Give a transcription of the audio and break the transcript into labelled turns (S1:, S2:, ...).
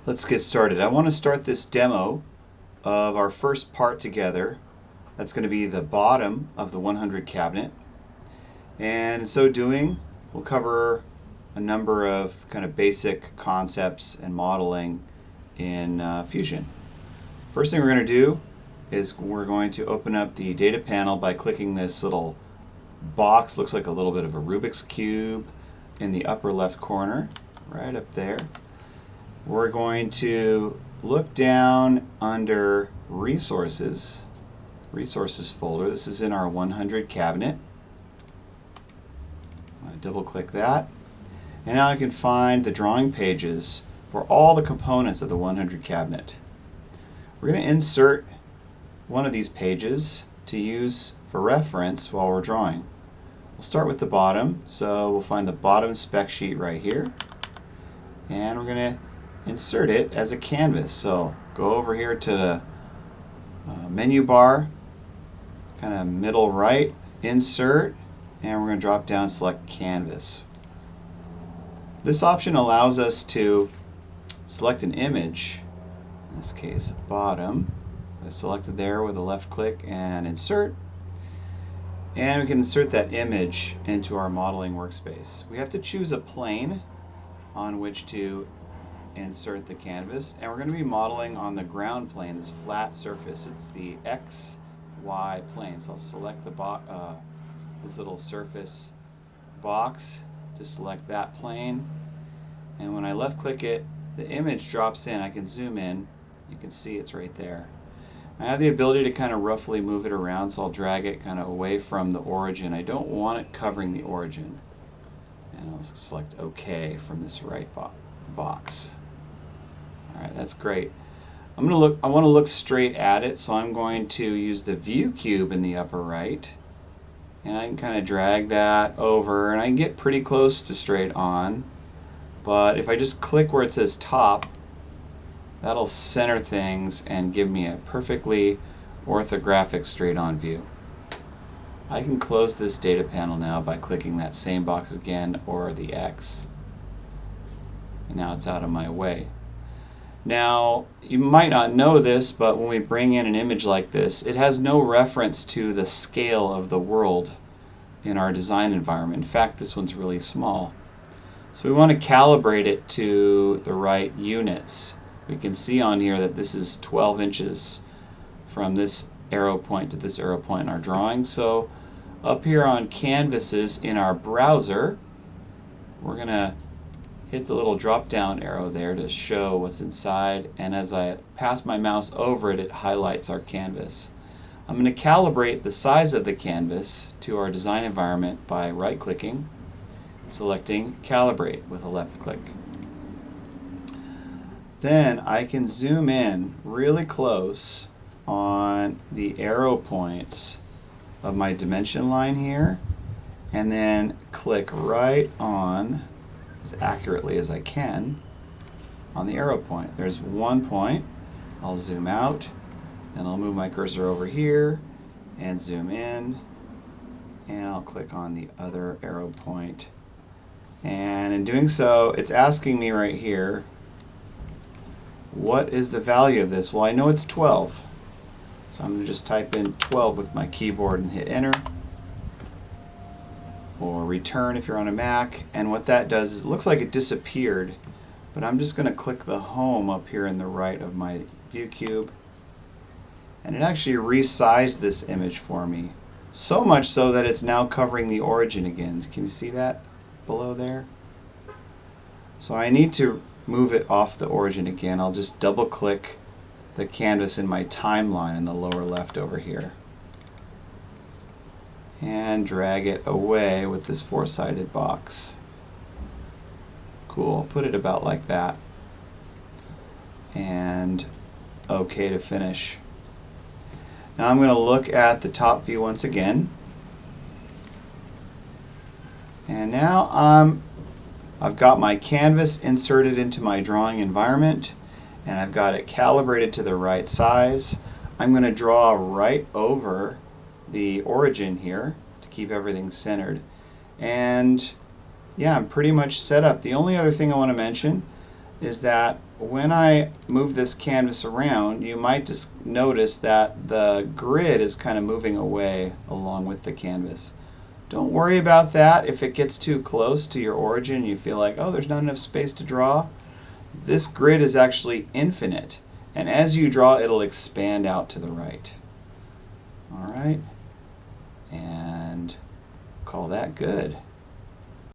S1: Let's get started. I want to start this demo of our first part together. That's going to be the bottom of the 100 cabinet. And in so doing, we'll cover a number of kind of basic concepts and modeling in Fusion. First thing we're going to do is we're going to open up the data panel by clicking this little box. Looks like a little bit of a Rubik's Cube in the upper left corner, right up there. We're going to look down under Resources folder. This is in our 100 cabinet. I'm going to double click that. And now I can find the drawing pages for all the components of the 100 cabinet. We're going to insert one of these pages to use for reference while we're drawing. We'll start with the bottom, so we'll find the bottom spec sheet right here. And we're going to insert it as a canvas. So go over here to the menu bar, kind of middle right, insert, and we're going to drop down and select canvas. This option allows us to select an image, in this case bottom. So I selected there with a left click and insert, and we can insert that image into our modeling workspace. We have to choose a plane on which to insert the canvas, and we're going to be modeling on the ground plane, this flat surface. It's the XY plane. So I'll select the this little surface box to select that plane, and when I left click it, the image drops in. I can zoom in. You can see it's right there. I have the ability to kind of roughly move it around, so I'll drag it kind of away from the origin. I don't want it covering the origin, and I'll select OK from this right box. Alright, that's great. I want to look straight at it, so I'm going to use the view cube in the upper right, and I can kind of drag that over, and I can get pretty close to straight on, but if I just click where it says top, that'll center things and give me a perfectly orthographic straight on view. I can close this data panel now by clicking that same box again, or the X, and now it's out of my way. Now, you might not know this, but when we bring in an image like this, it has no reference to the scale of the world in our design environment. In fact, this one's really small. So we want to calibrate it to the right units. We can see on here that this is 12 inches from this arrow point to this arrow point in our drawing. So up here on canvases in our browser, we're going to hit the little drop down arrow there to show what's inside, and as I pass my mouse over it, it highlights our canvas. I'm going to calibrate the size of the canvas to our design environment by right clicking, selecting calibrate with a left click. Then I can zoom in really close on the arrow points of my dimension line here, and then click right on as accurately as I can on the arrow point. There's one point. I'll zoom out, then I'll move my cursor over here and zoom in, and I'll click on the other arrow point. And in doing so, it's asking me right here, what is the value of this? Well, I know it's 12. So I'm going to just type in 12 with my keyboard and hit enter, or return if you're on a Mac, and what that does is it looks like it disappeared, but I'm just going to click the home up here in the right of my view cube, and it actually resized this image for me, so much so that it's now covering the origin again. Can you see that below there? So I need to move it off the origin again. I'll just double click the canvas in my timeline in the lower left over here and drag it away with this four-sided box. Cool, put it about like that, and OK to finish. Now I'm going to look at the top view once again, and now I've got my canvas inserted into my drawing environment, and I've got it calibrated to the right size. I'm going to draw right over the origin here to keep everything centered, and yeah, I'm pretty much set up. The only other thing I want to mention is that when I move this canvas around, you might just notice that the grid is kind of moving away along with the canvas. Don't worry about that if it gets too close to your origin and you feel like, oh, there's not enough space to draw. This grid is actually infinite, and as you draw, it'll expand out to the right. All right, and call that good.